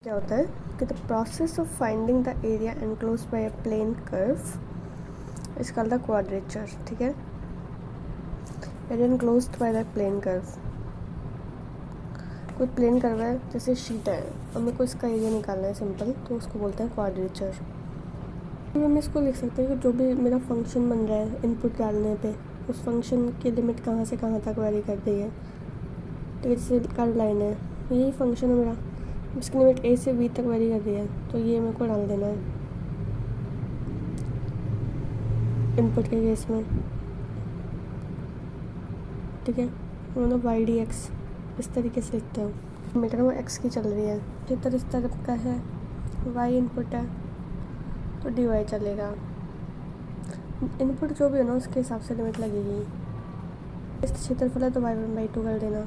क्या होता है कि the process of finding the area enclose by a plane curve is called the quadrature. ठीक है, area enclosed by the plane curve. कोई प्लेन कर्व है, जैसे शीट है, और मेरे को इसका एरिया निकालना है सिंपल, तो उसको बोलते हैं क्वाड्रेचर. हम इसको लिख सकते हैं कि जो भी मेरा फंक्शन बन रहा है इनपुट डालने पे, उस फंक्शन की लिमिट कहाँ से कहाँ तक वेरी कर रही है. ठीक है, जैसे कर्व लाइन है, यही फंक्शन है मेरा, इसकी लिमिट ए से बी तक वेरी कर रही है, तो ये मेरे को डाल देना है इनपुट के केस में. ठीक है, मतलब वाई डी एक्स इस तरीके से लिखते हो. मीटर वो एक्स की चल रही है, चित्र इस तरफ का है, वाई इनपुट है, तो डी वाई चलेगा. इनपुट जो भी है ना उसके हिसाब से लिमिट लगेगी. इस क्षेत्रफल है तो वाई वन बाई टू कर देना.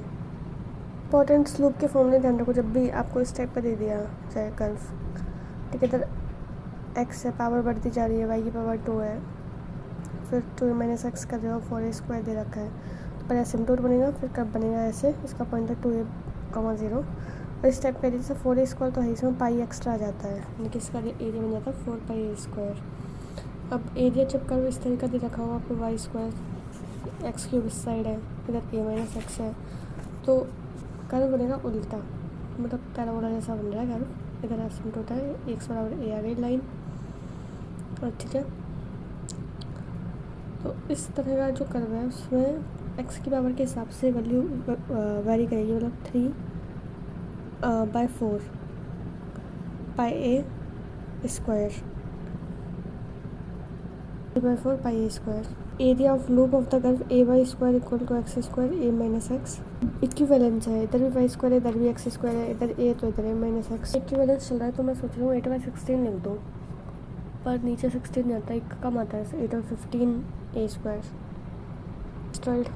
इंपॉर्टेंट स्लोप के फॉर्मूले ध्यान रखो जब भी आपको इस टाइप का दे दिया चाहे कर्व. ठीक है, इधर एक्स है, पावर बढ़ती जा रही है, वाई की पावर 2 है, फिर 2 माइनस एक्स कर रहे हो, 4a स्क्वायर दे रखा है, तो पहले एसिम्प्टोट बनेगा, फिर कर्व बनेगा ऐसे, इसका पॉइंट है 2a, 0. और इस टाइप का एरिया जैसे 4a स्क्वायर, तो है इसमें पाई एक्स्ट्रा आ जाता है, लेकिन इसका एरिया बन जाता है 4 स्क्वायर. अब एरिया जब कर्व इस तरीके दे रखा हो आपको, वाई स्क्वायर, एक्स क्यूब इस साइड है, इधर a माइनस एक्स है, तो कर्व बनेगा उल्टा, मतलब पैराबोला जैसा बन रहा है कर्व. इधर एसिम्प्टोट है, एक्स बराबर a आ गई लाइन. और ठीक है, तो इस तरह का जो कर्व है उसमें एक्स की पावर के हिसाब से वैल्यू वेरी करेगी, मतलब 3/4 pi a square, 3/4 pi a square. Area of loop of the curve a Y square equal to X square a minus X. Equivalence है, इधर भी वाई स्क्वायर है, इधर भी एक्स स्क्वायर है, इधर ए तो इधर ए माइनस एक्स. इक्विवेलेंस चल रहा है, तो मैं सोच रही हूँ 8/16 लिख दूँ, पर नीचे 16 नहीं आता, एक कम आता है, 8/15 ए स्क्वायर. स्टॉल्ड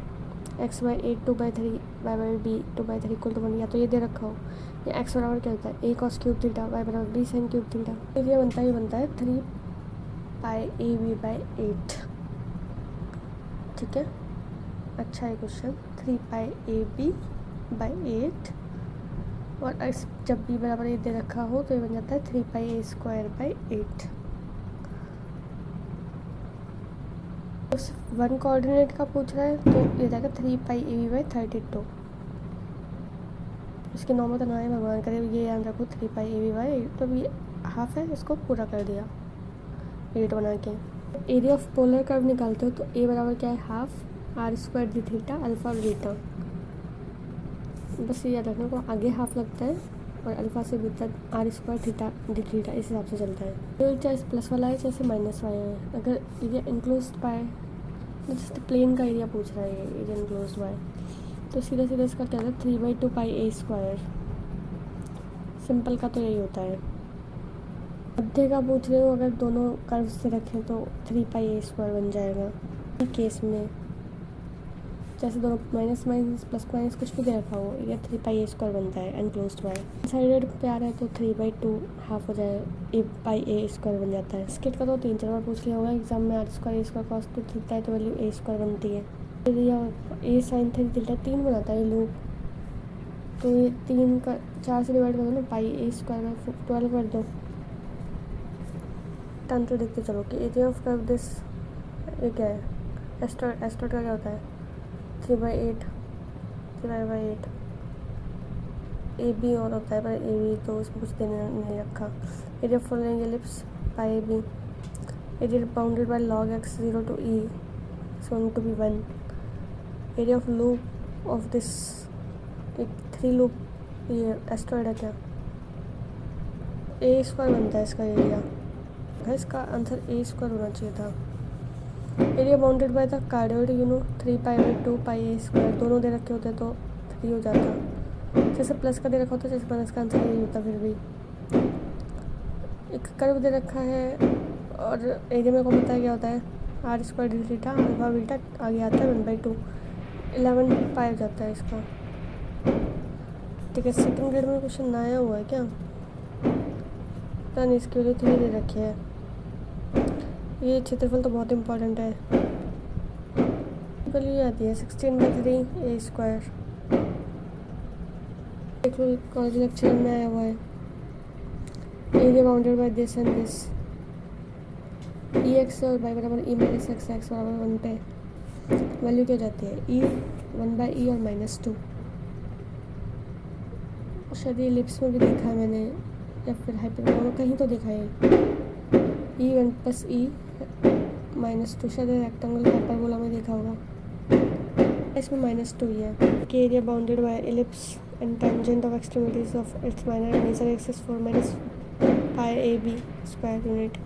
X by 8 2/3 Y by B 2/3 equal to 1. या तो ये दे रखा हो, या एक्स बराबर क्या होता है, a cos cube theta, y बराबर b sine cube theta. Area बनता है 3πAB/8. ठीक है, अच्छा है क्वेश्चन. 3πAB/8, और इस जब बी बराबर ये दे रखा हो तो ये बन जाता है 3πA²/8. वन कोऑर्डिनेट का पूछ रहा है तो ये जाएगा 3πAB/32. इसके नॉर्मल तो ना है, भगवान करे ये याद रखो, 3πAB/8, तो ये हाफ है, इसको पूरा कर दिया 8 बना के. एरिया ऑफ पोलर कर्व निकालते हो तो ए बराबर क्या है, half r square d theta alpha और बीटा. बस ये याद रखने को, आगे हाफ लगता है और अल्फा से beta r square theta d theta इस हिसाब से चलता है. तो चाहे प्लस वाला है चाहे माइनस वाला है, अगर एरिया इनक्लोज्ड बाय, जैसे प्लेन का एरिया पूछ रहा है, एरिया इनक्लोज्ड बाय, तो सीधा सीधा इसका क्या है 3/2 पाई ए स्क्वायर. सिंपल का तो यही होता है. मध्य का पूछ रहे हो, अगर दोनों कर्व से रखें तो 3πA² बन जाएगा. केस में जैसे दोनों माइनस माइनस प्लस माइनस कुछ भी दे रखा हो, या 3πA² बनता है एनक्लोज्ड बाय. साइडेड पे आ रहा है तो 3/2 हाफ हो जाए, a/A² बन जाता है. स्किट का तो 3-4 बार पूछ लिया होगा एग्जाम में. r² cos 2 थीटा है तो वैल्यू a² बनती है. या a sin 3 थीटा 3 बनाता है लूप, तो ये 3 का 4 से डिवाइड कर दो ना, πA² 12 कर दो. टर्म तो देखते चलो कि एरिया ऑफ कर्व दिस, ये क्या है, एस्टोट का क्या होता है, 3/8 3/8. ए बी और होता है, पर ए बी तो उसमें कुछ देने नहीं रखा. Area of following ellipse pi b. Area bounded by log x 0 to e is going to be 1. Area of loop of this, एक 3 लूप, ये एस्टोइड है क्या, a² बनता है इसका एरिया. इसका आंसर a² होना चाहिए था. Area bounded by the cardioid 3π/2 πA². दोनों दे रखे होते तो 3 हो जाता. जैसे प्लस का दे रखा होता जैसे माइनस का आंसर यही होता. फिर भी एक कर्व दे रखा है और एरिया में को पता है क्या होता है, r² D theta alpha beta आगे आता है 1/2, 11 पाई हो जाता है इसका. ठीक है, सेकंड ग्रेड में क्वेश्चन नया हुआ है क्या, पता नहीं. इसकी वैल्यू 3 दे रखी है. ये क्षेत्रफल तो बहुत इंपॉर्टेंट है. वैल्यू आती है 16/3 A². देख लो, कॉलेज लेक्चर में आया हुआ है. Area bounded by this and this. E x और वाई बराबर ई माइनस एक्स एक्स बराबर 1 पे वैल्यू क्या जाती है ई 1/e और -2। शायद ये लिप्स में भी देखा है मैंने या फिर हाइपरबोला में कहीं तो देखा है। ई 1 + e -2 शायद रेक्टेंगल हाइपरबोला में देखा होगा। इसमें -2 ही है। कि area bounded by ellipse and tangent of extremities of its minor major axis 4 - π AB² unit.